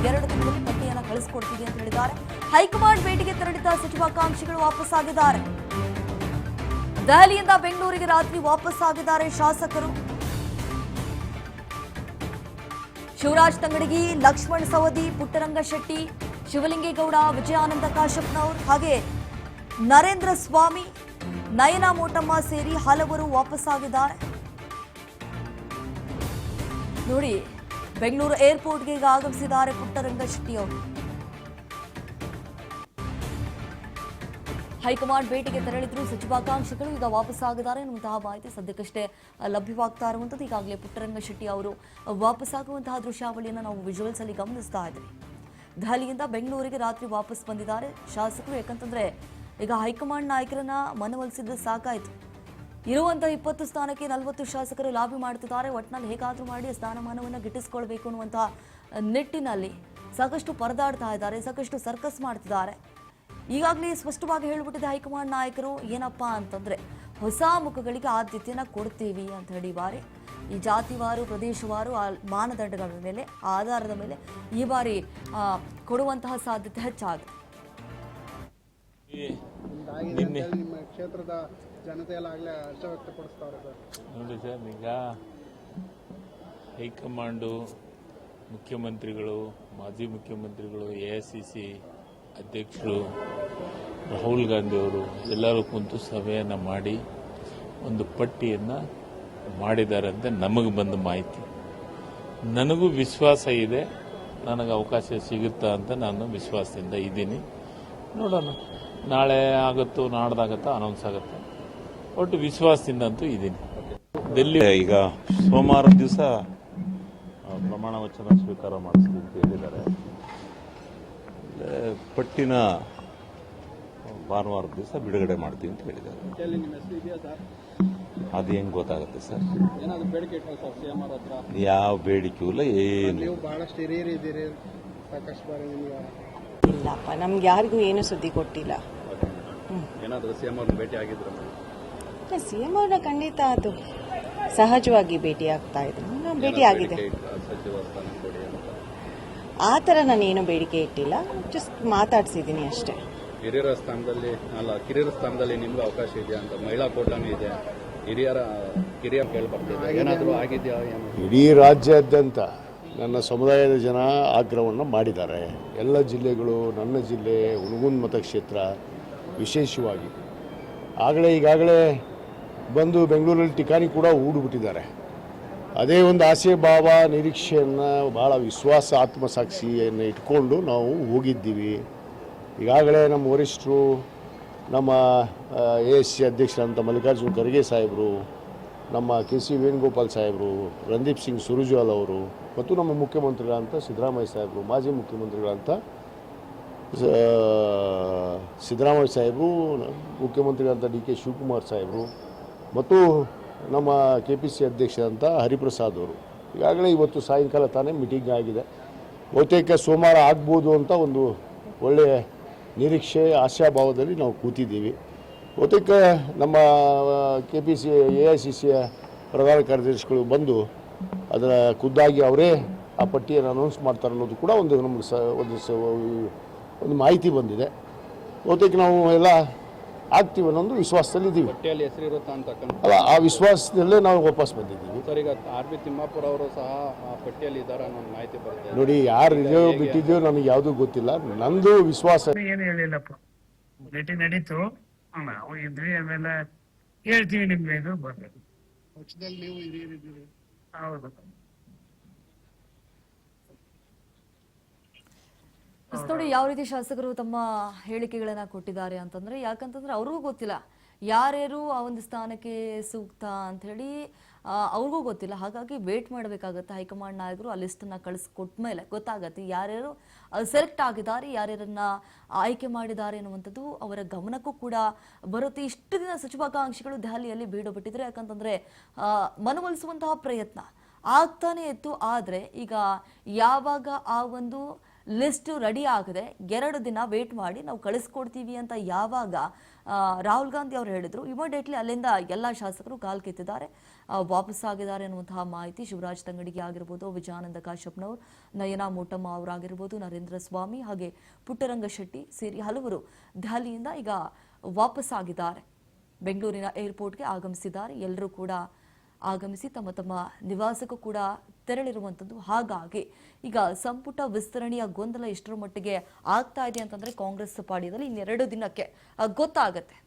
2 ದಿನದಲ್ಲಿ ಪಟ್ಟಿಯನ್ನು ಕಳಿಸಿಕೊಡ್ತೀವಿ ಅಂತ ಹೇಳಿದ್ದಾರೆ. ಹೈಕಮಾಂಡ್ ಭೇಟಿಗೆ ತೆರಳಿದ್ದ ಸಚಿವಾಕಾಂಕ್ಷಿಗಳು ವಾಪಸ್ಸಾಗಿದ್ದಾರೆ. ದೆಹಲಿಯಿಂದ ಬೆಂಗಳೂರಿಗೆ ರಾತ್ರಿ ವಾಪಸ್ಸಾಗಿದ್ದಾರೆ ಶಾಸಕರು. ಶಿವರಾಜ್ ತಂಗಡಗಿ, ಲಕ್ಷ್ಮಣ್ ಸವದಿ, ಪುಟ್ಟರಂಗ ಶೆಟ್ಟಿ, ಶಿವಲಿಂಗೇಗೌಡ, ವಿಜಯಾನಂದ ಕಾಶಪ್ಪನವರು ಹಾಗೆ ನರೇಂದ್ರ ಸ್ವಾಮಿ, ನಯನಾ ಮೋಟಮ್ಮ ಸೇರಿ ಹಲವರು ವಾಪಸ್ಸಾಗಿದ್ದಾರೆ. ನೋಡಿ, ಬೆಂಗಳೂರು ಏರ್ಪೋರ್ಟ್ಗೆ ಈಗ ಆಗಮಿಸಿದ್ದಾರೆ ಪುಟ್ಟರಂಗ ಶೆಟ್ಟಿ ಅವರು. ಹೈಕಮಾಂಡ್ ಭೇಟಿಗೆ ತೆರಳಿದ್ರು ಸಚಿವಾಕಾಂಕ್ಷಿಗಳು, ಈಗ ವಾಪಸ್ಸಾಗಿದ್ದಾರೆ ಎನ್ನುವಂತಹ ಮಾಹಿತಿ ಸದ್ಯಕ್ಕಷ್ಟೇ ಲಭ್ಯವಾಗ್ತಾ ಇರುವಂಥದ್ದು. ಈಗಾಗಲೇ ಪುಟ್ಟರಂಗ ಶೆಟ್ಟಿ ಅವರು ವಾಪಸ್ಸಾಗುವಂತಹ ದೃಶ್ಯಾವಳಿಯನ್ನು ನಾವು ವಿಜುವಲ್ಸ್ ಅಲ್ಲಿ ಗಮನಿಸ್ತಾ ಇದ್ದೀವಿ. ದೆಹಲಿಯಿಂದ ಬೆಂಗಳೂರಿಗೆ ರಾತ್ರಿ ವಾಪಸ್ ಬಂದಿದ್ದಾರೆ ಶಾಸಕರು. ಯಾಕಂತಂದ್ರೆ ಈಗ ಹೈಕಮಾಂಡ್ ನಾಯಕರನ್ನ ಮನವೊಲಿಸಿದ್ರೆ ಸಾಕಾಯಿತು. ಇರುವಂಥ 20 ಸ್ಥಾನಕ್ಕೆ 40 ಶಾಸಕರು ಲಾಬಿ ಮಾಡ್ತಿದ್ದಾರೆ. ಒಟ್ಟಿನಲ್ಲಿ ಹೇಗಾದರೂ ಮಾಡಿ ಸ್ಥಾನಮಾನವನ್ನು ಗಿಟ್ಟಿಸ್ಕೊಳ್ಬೇಕು ಅನ್ನುವಂಥ ನಿಟ್ಟಿನಲ್ಲಿ ಸಾಕಷ್ಟು ಪರದಾಡ್ತಾ ಇದ್ದಾರೆ, ಸಾಕಷ್ಟು ಸರ್ಕಸ್ ಮಾಡ್ತಿದ್ದಾರೆ. ಈಗಾಗಲೇ ಸ್ಪಷ್ಟವಾಗಿ ಹೇಳಿಬಿಟ್ಟಿದೆ ಹೈಕಮಾಂಡ್ ನಾಯಕರು. ಏನಪ್ಪಾ ಅಂತಂದ್ರೆ ಹೊಸ ಮುಖಗಳಿಗೆ ಆದ್ಯತೆಯನ್ನು ಕೊಡ್ತೀವಿ ಅಂತ ಹೇಳಿ ಬಾರಿ ಈ ಜಾತಿವಾರು, ಪ್ರದೇಶವಾರು ಮಾನದಂಡಗಳ ಮೇಲೆ, ಆಧಾರದ ಮೇಲೆ ಈ ಬಾರಿ ಕೊಡುವಂತಹ ಸಾಧ್ಯತೆ ಹೆಚ್ಚಾಗಿದೆ. ನಿಮ್ಮ ಕ್ಷೇತ್ರದ ಜನತೆ ಎಲ್ಲ ಆಗಲೇ ಹರ್ಷ ವ್ಯಕ್ತಪಡಿಸ್ತಾರೆ ಸರ್. ನೋಡಿ ಸರ್, ಈಗ ಹೈಕಮಾಂಡು, ಮುಖ್ಯಮಂತ್ರಿಗಳು, ಮಾಜಿ ಮುಖ್ಯಮಂತ್ರಿಗಳು, AICC ಅಧ್ಯಕ್ಷರು ರಾಹುಲ್ ಗಾಂಧಿ ಅವರು ಎಲ್ಲರೂ ಕುಂತು ಸಭೆಯನ್ನು ಮಾಡಿ ಒಂದು ಪಟ್ಟಿಯನ್ನು ಮಾಡಿದ್ದಾರೆ ಅಂತ ನಮಗೆ ಬಂದ ಮಾಹಿತಿ. ನನಗೂ ವಿಶ್ವಾಸ ಇದೆ, ನನಗೆ ಅವಕಾಶ ಸಿಗುತ್ತಾ ಅಂತ ನಾನು ವಿಶ್ವಾಸದಿಂದ ಇದ್ದೀನಿ. ನೋಡೋಣ, ನಾಳೆ ಆಗುತ್ತೋ ನಾಡ್ದಾಗತ್ತೋ ಅನೌನ್ಸ್ ಆಗುತ್ತೆ. ಒಟ್ಟು ವಿಶ್ವಾಸದಿಂದ ಅಂತೂ ಇದ್ದೀನಿ. ದಿಲ್ಲಿ ಈಗ ಸೋಮವಾರ ದಿವಸ ಪ್ರಮಾಣ ವಚನ ಸ್ವೀಕಾರ ಮಾಡಿಸ್ತೀವಿ ಅಂತ ಹೇಳಿದ್ದಾರೆ. ಪಟ್ಟಿನ ಭಾನುವಾರ ದಿವಸ ಬಿಡುಗಡೆ ಮಾಡ್ತೀವಿ ಅಂತ ಹೇಳಿದ್ದಾರೆ. ಅದು ಹೆಂಗ್ ಗೊತ್ತಾಗುತ್ತೆ ಸರ್? ಯಾವ ಬೇಡಿಕೆಯೂ ಇಲ್ಲ, ಏನು ಬಹಳಷ್ಟು ಹಿರಿಯರಿದ್ದೀರಿ, ಸಾಕಷ್ಟು ಬಾರಿ ಇಲ್ಲಪ್ಪ, ನಮ್ಗೆ ಯಾರಿಗೂ ಏನು ಸುದ್ದಿ ಕೊಟ್ಟಿಲ್ಲ. ಏನಾದರೂ CM ಅವ್ರನ್ನ ಭೇಟಿ ಆಗಿದ್ರು? CM ಅವ್ರನ್ನ ಖಂಡಿತ ಅದು ಸಹಜವಾಗಿ ಭೇಟಿ ಆಗ್ತಾ ಇದ್ರು, ನಾವು ಭೇಟಿ ಆಗಿದೆ. ಆ ಥರ ನಾನೇನು ಬೇಡಿಕೆ ಇಟ್ಟಿಲ್ಲ, ಜಸ್ಟ್ ಮಾತಾಡ್ಸಿದ್ದೀನಿ ಅಷ್ಟೇ. ಕಿರಿಯರ ಸ್ಥಾನದಲ್ಲಿ ನಿಮ್ಗೆ ಅವಕಾಶ ಇದೆಯಾ ಅಂತ, ಮಹಿಳಾ ಕೋಟಾನು ಇದೆ, ಕಿರಿಯ ಕೇಳ್ಬರ್ತಿದೆ, ಏನಾದರೂ ಆಗಿದೆಯಾ? ಇಡೀ ರಾಜ್ಯಾದ್ಯಂತ ನನ್ನ ಸಮುದಾಯದ ಜನ ಆಗ್ರಹವನ್ನು ಮಾಡಿದ್ದಾರೆ. ಎಲ್ಲ ಜಿಲ್ಲೆಗಳು, ನನ್ನ ಜಿಲ್ಲೆ ಹುನಗುಂದ ಮತಕ್ಷೇತ್ರ ವಿಶೇಷವಾಗಿ ಈಗಾಗಲೇ ಬಂದು ಬೆಂಗಳೂರಲ್ಲಿ ಠಿಕಾಣಿ ಕೂಡ ಹೂಡಿಬಿಟ್ಟಿದ್ದಾರೆ. ಅದೇ ಒಂದು ಆಸೆ, ಭಾವ, ನಿರೀಕ್ಷೆಯನ್ನು, ಭಾಳ ವಿಶ್ವಾಸ, ಆತ್ಮಸಾಕ್ಷಿಯನ್ನು ಇಟ್ಕೊಂಡು ನಾವು ಹೋಗಿದ್ದೀವಿ. ಈಗಾಗಲೇ ನಮ್ಮ ವರಿಷ್ಠರು, ನಮ್ಮ AICC ಅಧ್ಯಕ್ಷರಂತ ಮಲ್ಲಿಕಾರ್ಜುನ ಖರ್ಗೆ ಸಾಹೇಬರು, ನಮ್ಮ KC ವೇಣುಗೋಪಾಲ್ ಸಾಹೇಬರು, ರಣದೀಪ್ ಸಿಂಗ್ ಸುರ್ಜೇವಾಲಾ ಅವರು ಮತ್ತು ನಮ್ಮ ಮುಖ್ಯಮಂತ್ರಿಗಳಂತ ಸಿದ್ದರಾಮಯ್ಯ ಸಾಹೇಬರು, ಮಾಜಿ ಮುಖ್ಯಮಂತ್ರಿಗಳಂತ ಸಿದ್ದರಾಮಯ್ಯ ಸಾಹೇಬರು, ಮುಖ್ಯಮಂತ್ರಿಗಳಂತ DK ಶಿವಕುಮಾರ್ ಸಾಹೇಬರು ಮತ್ತು ನಮ್ಮ KPC ಅಧ್ಯಕ್ಷರಂತ ಹರಿಪ್ರಸಾದ್ ಅವರು ಈಗಾಗಲೇ ಇವತ್ತು ಸಾಯಂಕಾಲ ತಾನೇ ಮೀಟಿಂಗ್ ಆಗಿದೆ. ಬಹುತೇಕ ಸೋಮವಾರ ಆಗ್ಬೋದು ಅಂತ ಒಂದು ಒಳ್ಳೆಯ ನಿರೀಕ್ಷೆ, ಆಶಾಭಾವದಲ್ಲಿ ನಾವು ಕೂತಿದ್ದೀವಿ. ಬಹುತೇಕ ನಮ್ಮ KPC AICC ಪ್ರಧಾನ ಕಾರ್ಯದರ್ಶಿಗಳು ಬಂದು ಅದರ ಖುದ್ದಾಗಿ ಅವರೇ ಆ ಪಟ್ಟಿಯನ್ನು ಅನೌನ್ಸ್ ಮಾಡ್ತಾರೆ ಅನ್ನೋದು ಕೂಡ ಒಂದು ಮಾಹಿತಿ ಬಂದಿದೆ. ಬಹುತೇಕ ನಾವು ಎಲ್ಲ ಆಗ್ತೀವಿ ಅನ್ನೋದು ವಿಶ್ವಾಸದಲ್ಲಿ ಇದ್ದೀವಿ. ಪಟ್ಟಿಯಲ್ಲಿ ಹೆಸರಿರುತ್ತಾ ಅಂತ ಅಲ್ಲ, ಆ ವಿಶ್ವಾಸದಲ್ಲೇ ನಾವು ವಾಪಸ್ ಬಂದಿದ್ದೀವಿ. ಸರ್, ಈಗ RB ತಿಮ್ಮಾಪುರ ಅವರು ಸಹ ಆ ಪಟ್ಟಿಯಲ್ಲಿ ಇದ್ದಾರೆ ಅನ್ನೋ ಮಾಹಿತಿ ಬರುತ್ತೆ. ನೋಡಿ, ಯಾರು ಇದೆಯೋ ಬಿಟ್ಟಿದೆಯೋ ನನಗೆ ಯಾವುದೂ ಗೊತ್ತಿಲ್ಲ. ನಂದು ವಿಶ್ವಾಸ ಏನು ಹೇಳಿಲ್ಲಪ್ಪ, ಭೇಟಿ ನಡೀತು, ಹೋಗಿದ್ವಿ, ಆಮೇಲೆ ಹೇಳ್ತೀವಿ ನಿಮ್ಗೆ, ಇದು ಬರ್ಬೇಕು. ಪಕ್ಷದಲ್ಲಿ ನೀವು ಹಿರಿಯರಿದ್ದೀರಿ. ಹೌದು. ನೋಡಿ ಯಾವ ರೀತಿ ಶಾಸಕರು ತಮ್ಮ ಹೇಳಿಕೆಗಳನ್ನ ಕೊಟ್ಟಿದ್ದಾರೆ ಅಂತಂದ್ರೆ, ಯಾಕಂತಂದ್ರೆ ಅವ್ರಿಗೂ ಗೊತ್ತಿಲ್ಲ ಯಾರ್ಯಾರು ಆ ಒಂದು ಸ್ಥಾನಕ್ಕೆ ಸೂಕ್ತ ಅಂತ ಹೇಳಿ ಅವ್ರಿಗೂ ಗೊತ್ತಿಲ್ಲ. ಹಾಗಾಗಿ ವೇಟ್ ಮಾಡಬೇಕಾಗತ್ತೆ. ಹೈಕಮಾಂಡ್ ನಾಯಕರು ಆ ಲಿಸ್ಟನ್ನು ಕಳಿಸ್ಕೊಟ್ಟ ಮೇಲೆ ಗೊತ್ತಾಗತ್ತೆ ಯಾರ್ಯಾರು ಸೆಲೆಕ್ಟ್ ಆಗಿದ್ದಾರೆ, ಯಾರ್ಯಾರನ್ನ ಆಯ್ಕೆ ಮಾಡಿದ್ದಾರೆ ಅನ್ನುವಂಥದ್ದು ಅವರ ಗಮನಕ್ಕೂ ಕೂಡ ಬರುತ್ತೆ. ಇಷ್ಟು ದಿನ ಸಚಿವಾಕಾಂಕ್ಷಿಗಳು ದೆಹಲಿಯಲ್ಲಿ ಬೀಡು ಬಿಟ್ಟಿದ್ರೆ, ಯಾಕಂತಂದ್ರೆ ಮನವೊಲಿಸುವಂತಹ ಪ್ರಯತ್ನ ಆಗ್ತಾನೆ ಇತ್ತು. ಆದರೆ ಈಗ ಯಾವಾಗ ಆ ಒಂದು ಲಿಸ್ಟ್ ರೆಡಿ ಆಗದೆ 2 ದಿನ ವೇಟ್ ಮಾಡಿ ನಾವು ಕಳಿಸ್ಕೊಡ್ತೀವಿ ಅಂತ ಯಾವಾಗ ರಾಹುಲ್ ಗಾಂಧಿ ಅವರು ಹೇಳಿದ್ರು, ಇಮಿಡಿಯೇಟ್ಲಿ ಅಲ್ಲಿಂದ ಎಲ್ಲ ಶಾಸಕರು ಕಾಲ್ ಕಿತ್ತಿದ್ದಾರೆ. ವಾಪಸ್ಸಾಗಿದ್ದಾರೆ ಅನ್ನುವಂತಹ ಮಾಹಿತಿ. ಶಿವರಾಜ್ ತಂಗಡಿಗೆ ಆಗಿರ್ಬೋದು, ವಿಜಯಾನಂದ ಕಾಶ್ಯಪ್ನವರು, ನಯನಾ ಮೋಟಮ್ಮ ಅವರಾಗಿರ್ಬೋದು, ನರೇಂದ್ರ ಸ್ವಾಮಿ ಹಾಗೆ ಪುಟ್ಟರಂಗ ಶೆಟ್ಟಿ ಸೇರಿ ಹಲವರು ದೆಹಲಿಯಿಂದ ಈಗ ವಾಪಸ್ಸಾಗಿದ್ದಾರೆ. ಬೆಂಗಳೂರಿನ ಏರ್ಪೋರ್ಟ್ಗೆ ಆಗಮಿಸಿದ್ದಾರೆ. ಎಲ್ಲರೂ ಕೂಡ ಆಗಮಿಸಿ ತಮ್ಮ ತಮ್ಮ ನಿವಾಸಕ್ಕೂ ಕೂಡ ತೆರಳಿರುವಂಥದ್ದು. ಹಾಗಾಗಿ ಈಗ ಸಂಪುಟ ವಿಸ್ತರಣೆಯ ಗೊಂದಲ ಎಷ್ಟರ ಮಟ್ಟಿಗೆ ಆಗ್ತಾ ಇದೆ ಅಂತಂದ್ರೆ ಕಾಂಗ್ರೆಸ್ ಪಾಳ್ಯದಲ್ಲಿ ಇನ್ನೆರಡು ದಿನಕ್ಕೆ ಗೊತ್ತಾಗತ್ತೆ.